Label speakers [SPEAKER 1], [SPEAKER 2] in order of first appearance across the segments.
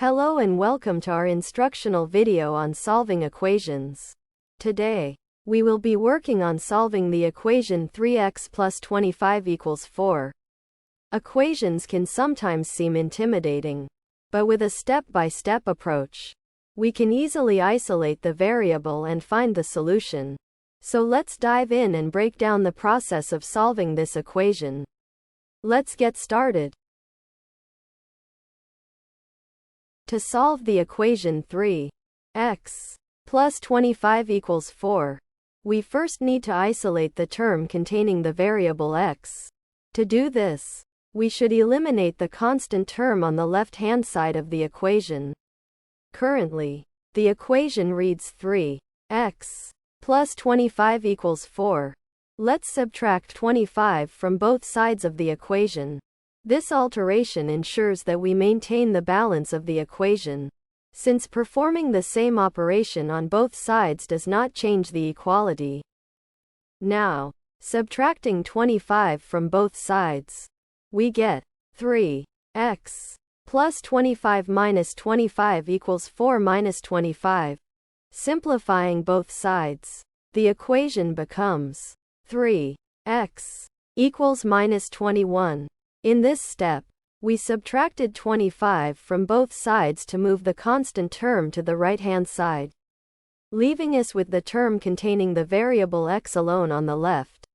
[SPEAKER 1] Hello and welcome to our instructional video on solving equations. Today, we will be working on solving the equation 3x plus 25 equals 4. Equations can sometimes seem intimidating, but with a step-by-step approach, we can easily isolate the variable and find the solution. So let's dive in and break down the process of solving this equation. Let's get started. To solve the equation 3x plus 25 equals 4, we first need to isolate the term containing the variable x. To do this, we should eliminate the constant term on the left-hand side of the equation. Currently, the equation reads 3x plus 25 equals 4. Let's subtract 25 from both sides of the equation. This alteration ensures that we maintain the balance of the equation, since performing the same operation on both sides does not change the equality. Now, subtracting 25 from both sides, we get 3x plus 25 minus 25 equals 4 minus 25. Simplifying both sides, the equation becomes 3x equals minus 21. In this step, we subtracted 25 from both sides to move the constant term to the right-hand side, leaving us with the term containing the variable x alone on the left.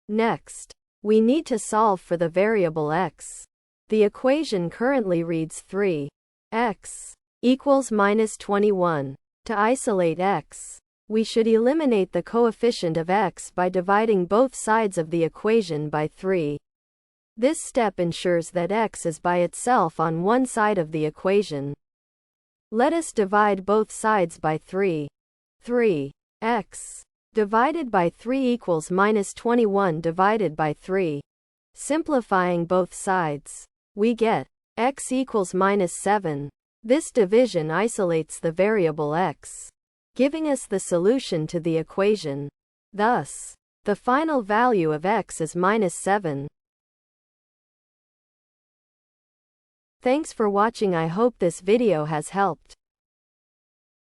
[SPEAKER 1] Next, we need to solve for the variable x. The equation currently reads 3x equals minus 21. To isolate x, we should eliminate the coefficient of x by dividing both sides of the equation by 3. This step ensures that x is by itself on one side of the equation. Let us divide both sides by 3. 3x divided by 3 equals minus 21 divided by 3. Simplifying both sides, we get x equals minus 7. This division isolates the variable x, giving us the solution to the equation. Thus, the final value of x is minus 7. Thanks for watching. I hope this video has helped.